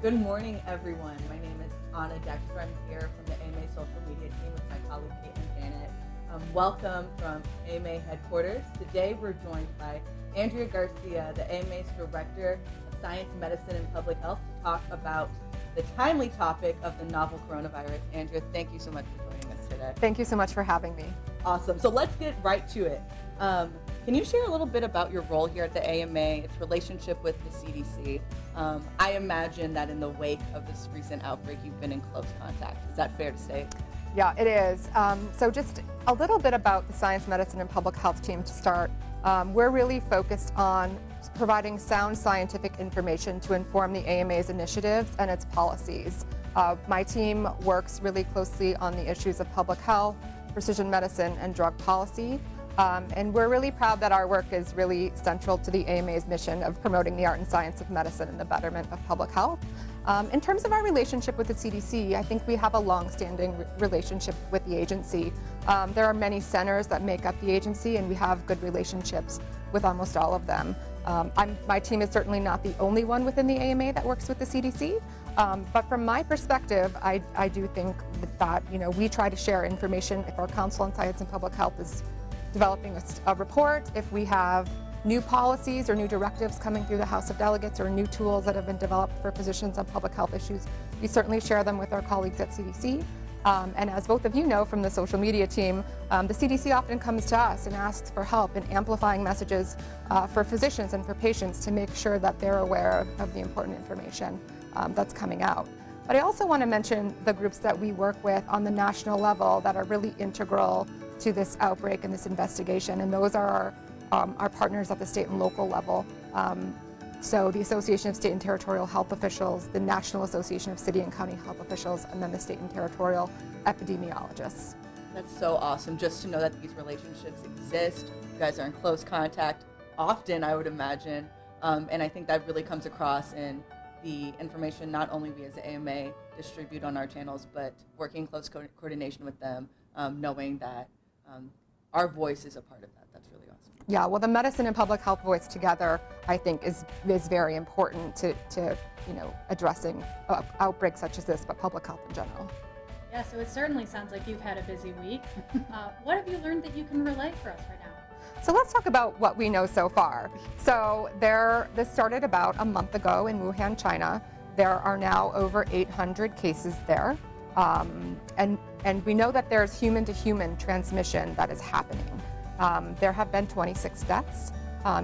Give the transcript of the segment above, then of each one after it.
Good morning, everyone. My name is Anna Dexter. I'm here from the AMA social media team with my colleague Caitlin Janet. Welcome from AMA headquarters. Today we're joined by Andrea Garcia, the AMA's Director of Science, Medicine, and Public Health, to talk about the timely topic of the novel coronavirus. Andrea, thank you so much for joining us today. Thank you so much for having me. Awesome. So let's get right to it. Can you share a little bit about your role here at the AMA, its relationship with the CDC? I imagine that in the wake of this recent outbreak, you've been in close contact. Is that fair to say? Yeah, it is. So just a little bit about the Science, Medicine, and Public Health team to start. We're really focused on providing sound scientific information to inform the AMA's initiatives and its policies. My team works really closely on the issues of public health, precision medicine, and drug policy. And we're really proud that our work is really central to the AMA's mission of promoting the art and science of medicine and the betterment of public health. In terms of our relationship with the CDC, I think we have a long-standing relationship with the agency. There are many centers that make up the agency, and we have good relationships with almost all of them. My team is certainly not the only one within the AMA that works with the CDC, but from my perspective, I do think that we try to share information. If our Council on Science and Public Health is developing a report, if we have new policies or new directives coming through the House of Delegates or new tools that have been developed for physicians on public health issues, we certainly share them with our colleagues at CDC. And as both of you know from the social media team, the CDC often comes to us and asks for help in amplifying messages for physicians and for patients to make sure that they're aware of the important information that's coming out. But I also want to mention the groups that we work with on the national level that are really integral to this outbreak and this investigation, and those are our partners at the state and local level. So the Association of State and Territorial Health Officials, the National Association of City and County Health Officials, and then the state and territorial epidemiologists. That's so awesome, just to know that these relationships exist. You guys are in close contact often, I would imagine, and I think that really comes across in the information not only we as the AMA distribute on our channels, but working in close coordination with them, knowing that our voice is a part of that. That's really awesome. Yeah, well, the medicine and public health voice together, I think, is very important to addressing outbreaks such as this, but public health in general. Yeah, so it certainly sounds like you've had a busy week. What have you learned that you can relay for us right now? So let's talk about what we know so far. So this started about a month ago in Wuhan, China. There are now over 800 cases there. And we know that there's human-to-human transmission that is happening. There have been 26 deaths.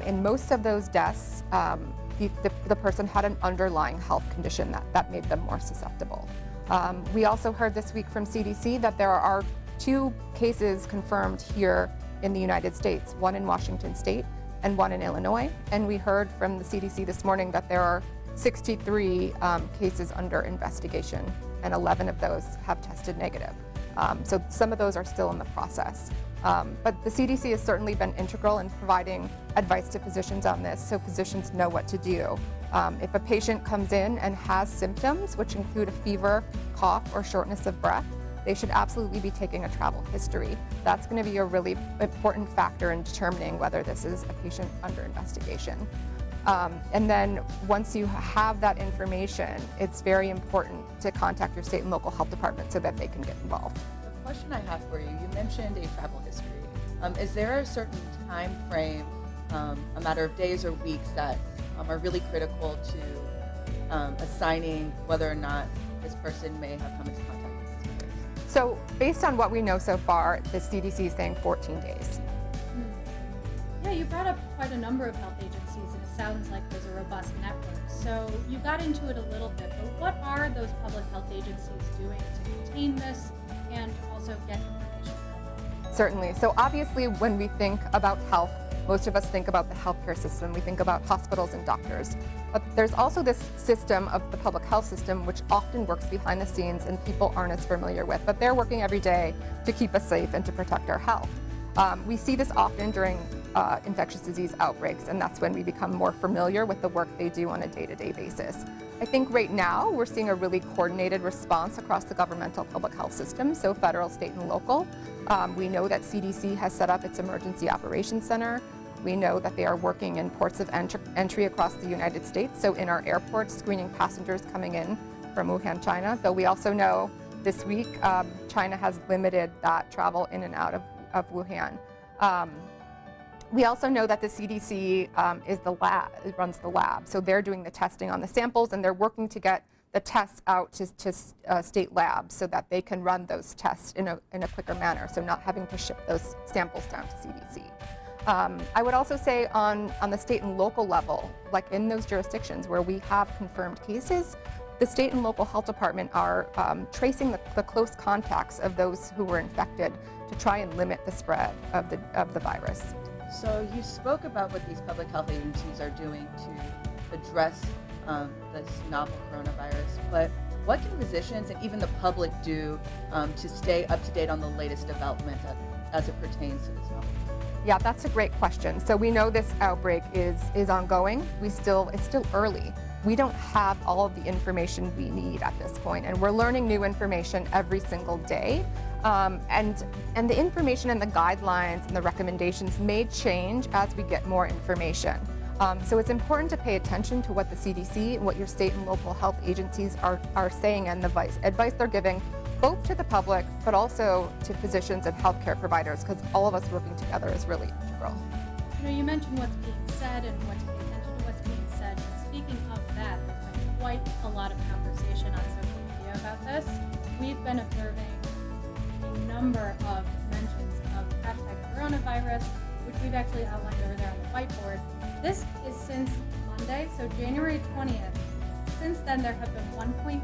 In most of those deaths, the person had an underlying health condition that made them more susceptible. We also heard this week from CDC that there are 2 cases confirmed here in the United States, one in Washington State and one in Illinois. And we heard from the CDC this morning that there are 63 cases under investigation, and 11 of those have tested negative. So some of those are still in the process. But the CDC has certainly been integral in providing advice to physicians on this, so physicians know what to do. If a patient comes in and has symptoms, which include a fever, cough, or shortness of breath, they should absolutely be taking a travel history. That's going to be a really important factor in determining whether this is a patient under investigation. And then once you have that information, it's very important to contact your state and local health department so that they can get involved. The question I have for you, you mentioned a travel history. Is there a certain time frame, a matter of days or weeks that are really critical to assigning whether or not this person may have come into contact with this virus? So based on what we know so far, the CDC is saying 14 days. Yeah, you brought up quite a number of health agencies, and it sounds like there's a robust network. So you got into it a little bit, but what are those public health agencies doing to contain this and also get information? Certainly. So obviously when we think about health, most of us think about the healthcare system. We think about hospitals and doctors. But there's also this system of the public health system, which often works behind the scenes and people aren't as familiar with. But they're working every day to keep us safe and to protect our health. We see this often during infectious disease outbreaks, and that's when we become more familiar with the work they do on a day-to-day basis. I think right now we're seeing a really coordinated response across the governmental public health system, so federal, state, and local. We know that CDC has set up its Emergency Operations Center. We know that they are working in ports of entry across the United States, so in our airports, screening passengers coming in from Wuhan, China. Though we also know this week China has limited that travel in and out of Wuhan. We also know that the CDC runs the lab, so they're doing the testing on the samples, and they're working to get the tests out to state labs so that they can run those tests in a quicker manner, so not having to ship those samples down to CDC. I would also say on the state and local level, like in those jurisdictions where we have confirmed cases, the state and local health department are tracing the close contacts of those who were infected to try and limit the spread of the virus. So you spoke about what these public health agencies are doing to address this novel coronavirus, but what can physicians and even the public do to stay up to date on the latest development as it pertains to this novel? Yeah, that's a great question. So we know this outbreak is ongoing. It's still early. We don't have all of the information we need at this point, and we're learning new information every single day. And the information and the guidelines and the recommendations may change as we get more information. So it's important to pay attention to what the CDC and what your state and local health agencies are saying and the advice they're giving, both to the public, but also to physicians and healthcare providers, because all of us working together is really integral. You mentioned what's being said and what to pay attention to what's being said. And speaking of that, there's been quite a lot of conversation on social media about this. We've been observing a number of mentions of #coronavirus, which we've actually outlined over there on the whiteboard. This is since Monday, so January 20th. Since then, there have been 1.2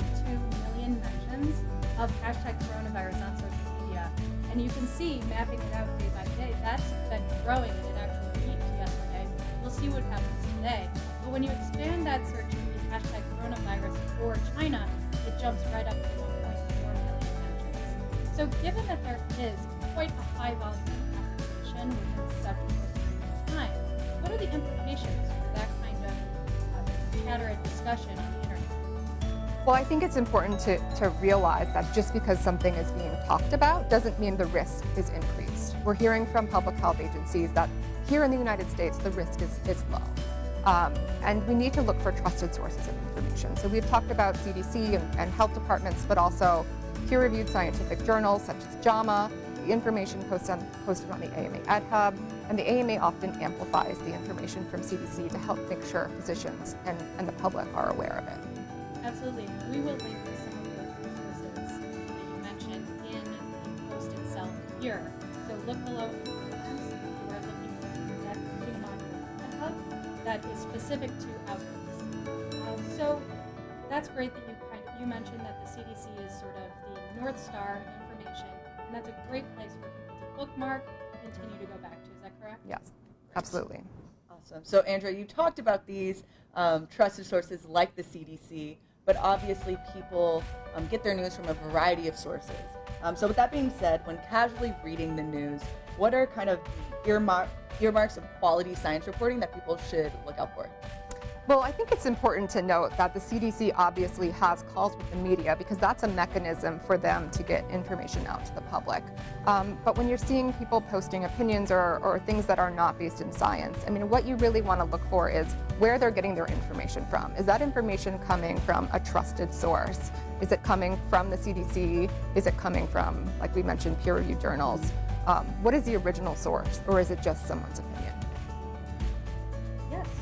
million mentions of #coronavirus on social media. And you can see, mapping it out day by day, that's been growing, and it actually peaked yesterday. We'll see what happens today. But when you expand that search to read #coronavirus or China, it jumps right up to 1.4 million mentions. So given that there is quite a high volume of conversation within such a short period of time, what are the implications for that kind of chatter and discussion on the internet? Well, I think it's important to realize that just because something is being talked about doesn't mean the risk is increased. We're hearing from public health agencies that here in the United States, the risk is low. And we need to look for trusted sources of information. So we've talked about CDC and health departments, but also peer-reviewed scientific journals such as JAMA, the information posted on the AMA EdHub, and the AMA often amplifies the information from CDC to help make sure physicians and the public are aware of it. Absolutely. We will link to some of the resources that you mentioned in the post itself here. So look below in the comments if you are looking for that reading module that is specific to outbreaks. So that's great that you mentioned that the CDC is sort of the North Star information, and that's a great place for people to bookmark and continue to go back to. Is that correct? Yes, absolutely. Awesome. So Andrea, you talked about these trusted sources like the CDC, but obviously people get their news from a variety of sources. So with that being said, when casually reading the news, what are kind of the earmarks of quality science reporting that people should look out for? Well, I think it's important to note that the CDC obviously has calls with the media because that's a mechanism for them to get information out to the public. But when you're seeing people posting opinions or things that are not based in science, I mean, what you really want to look for is where they're getting their information from. Is that information coming from a trusted source? Is it coming from the CDC? Is it coming from, like we mentioned, peer-reviewed journals? What is the original source, or is it just someone's opinion?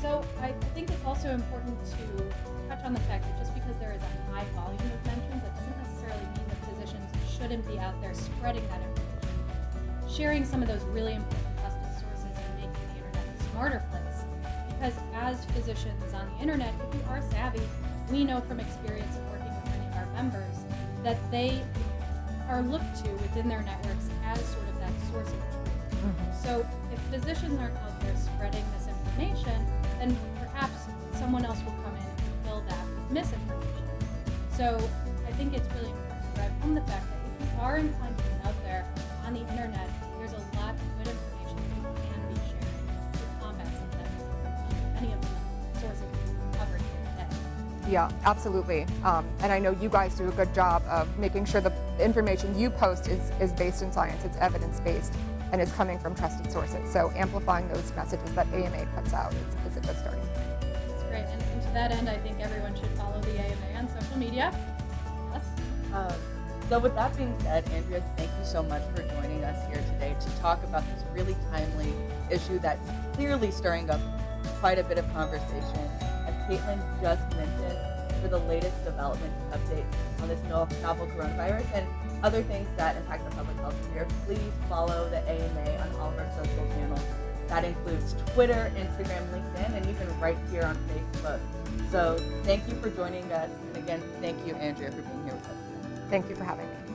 So I think it's also important to touch on the fact that just because there is a high volume of mentions, that doesn't necessarily mean that physicians shouldn't be out there spreading that information, sharing some of those really important trusted sources and making the internet a smarter place. Because as physicians on the internet, if you are savvy, we know from experience of working with many of our members that they are looked to within their networks as sort of that source of truth. Mm-hmm. So if physicians aren't out there spreading this information, then perhaps someone else will come in and fill that with misinformation. So I think it's really important to drive home the fact that if you are inclined to be out there on the internet, there's a lot of good information that you can be sharing to combat some of that misinformation. Many of the sources we've covered here today. Yeah, absolutely. And I know you guys do a good job of making sure the information you post is based in science, it's evidence-based. and is coming from trusted sources. So amplifying those messages that AMA puts out is a good starting point. That's great. And to that end, I think everyone should follow the AMA on social media. Yes. So with that being said, Andrea, thank you so much for joining us here today to talk about this really timely issue that's clearly stirring up quite a bit of conversation. As Caitlin just mentioned, for the latest developments and updates on this novel coronavirus and other things that impact the public health sphere, please follow the AMA on all of our social channels. That includes Twitter, Instagram, LinkedIn, and even right here on Facebook. So thank you for joining us. And again, thank you, Andrea, for being here with us. Thank you for having me.